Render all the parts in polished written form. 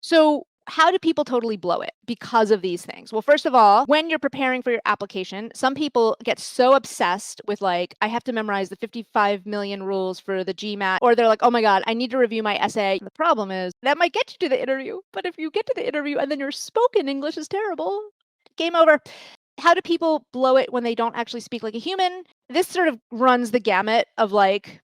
So, how do people totally blow it because of these things? Well, first of all, when you're preparing for your application, some people get so obsessed with like, I have to memorize the 55 million rules for the GMAT, or they're like, oh my God, I need to review my essay. The problem is that might get you to the interview. But if you get to the interview and then your spoken English is terrible, game over. How do people blow it when they don't actually speak like a human? This sort of runs the gamut of like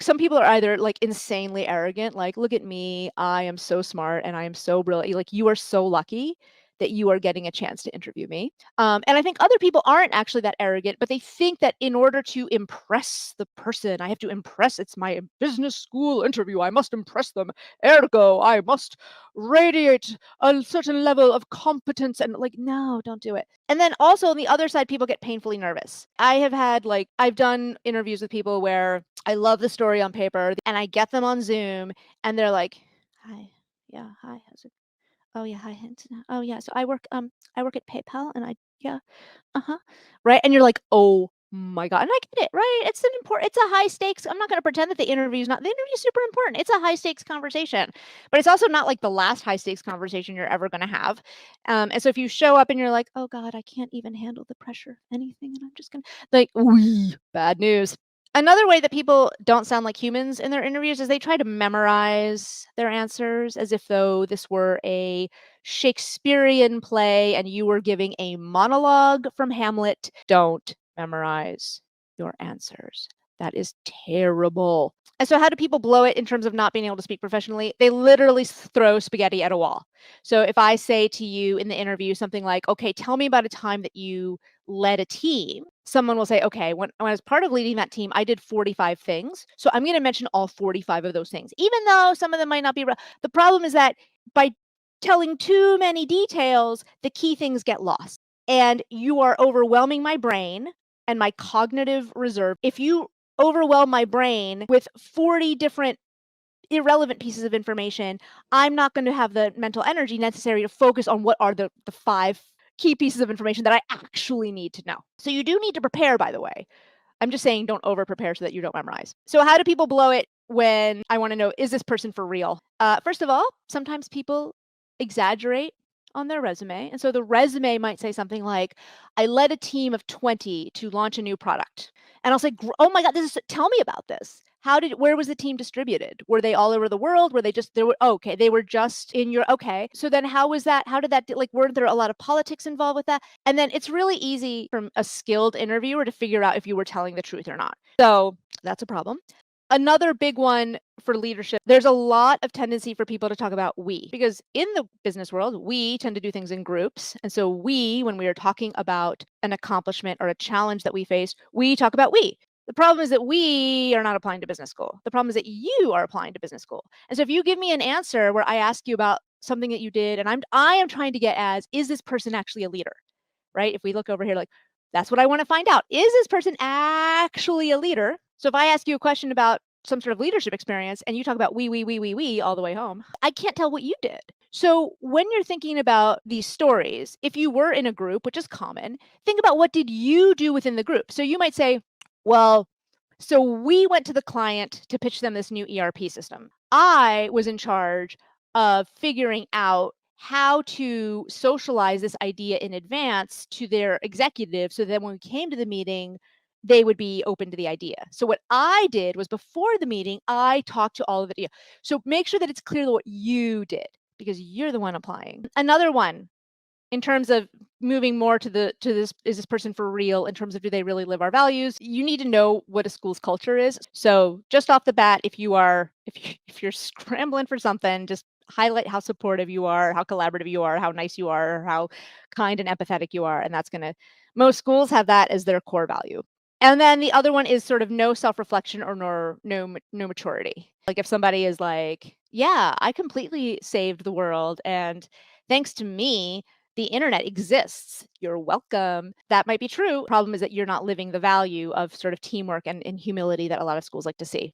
some people are either like insanely arrogant, like, look at me, I am so smart and I am so brilliant. Like, you are so lucky that you are getting a chance to interview me. And I think other people aren't actually that arrogant, but they think that in order to impress the person, I have to impress. It's my business school interview. I must impress them. Ergo, I must radiate a certain level of competence. And like, no, don't do it. And then also on the other side, people get painfully nervous. I've done interviews with people where I love the story on paper and I get them on Zoom and they're like, hi, yeah, hi, how's it? Oh yeah, hi, Hinton. Oh yeah, so I work at PayPal and yeah, uh-huh. Right? And you're like, "Oh my God." And I get it, right? It's a high stakes. I'm not gonna pretend that the interview is super important. It's a high stakes conversation. But it's also not like the last high stakes conversation you're ever gonna have. And so if you show up and you're like, "Oh God, I can't even handle the pressure of anything, and I'm just gonna," like, wee, bad news. Another way that people don't sound like humans in their interviews is they try to memorize their answers as if though this were a Shakespearean play and you were giving a monologue from Hamlet. Don't memorize your answers. That is terrible. And so, how do people blow it in terms of not being able to speak professionally? They literally throw spaghetti at a wall. So, if I say to you in the interview something like, okay, tell me about a time that you led a team, someone will say, okay, when I was part of leading that team, I did 45 things. So, I'm going to mention all 45 of those things, even though some of them might not be real. The problem is that by telling too many details, the key things get lost. And you are overwhelming my brain and my cognitive reserve. If you overwhelm my brain with 40 different irrelevant pieces of information, I'm not going to have the mental energy necessary to focus on what are the five key pieces of information that I actually need to know. So you do need to prepare, by the way. I'm just saying don't over prepare so that you don't memorize. So how do people blow it when I want to know, is this person for real? First of all, sometimes people exaggerate on their resume. And so the resume might say something like, I led a team of 20 to launch a new product. And I'll say, oh my God, tell me about this. Where was the team distributed? Were they all over the world? Were they just, okay, they were just in your, okay. So then how was that? How did that, like, weren't there a lot of politics involved with that? And then it's really easy from a skilled interviewer to figure out if you were telling the truth or not. So that's a problem. Another big one for leadership, there's a lot of tendency for people to talk about we, because in the business world, we tend to do things in groups. And so when we are talking about an accomplishment or a challenge that we face, we talk about we. The problem is that we are not applying to business school. The problem is that you are applying to business school. And so if you give me an answer where I ask you about something that you did, and I am trying to get is this person actually a leader? Right? If we look over here, like, that's what I want to find out. Is this person actually a leader? So if I ask you a question about some sort of leadership experience and you talk about we all the way home, I can't tell what you did. So when you're thinking about these stories, if you were in a group, which is common, think about what did you do within the group? So you might say, well, so we went to the client to pitch them this new ERP system. I was in charge of figuring out how to socialize this idea in advance to their executives so that when we came to the meeting, they would be open to the idea. So what I did was before the meeting, I talked to all of the. So make sure that it's clear what you did because you're the one applying. Another one in terms of moving more to this, is this person for real in terms of do they really live our values? You need to know what a school's culture is. So just off the bat, if you're scrambling for something, just highlight how supportive you are, how collaborative you are, how nice you are, how kind and empathetic you are. And most schools have that as their core value. And then the other one is sort of no self-reflection or no maturity. Like if somebody is like, yeah, I completely saved the world and thanks to me, the internet exists. You're welcome. That might be true. Problem is that you're not living the value of sort of teamwork and humility that a lot of schools like to see.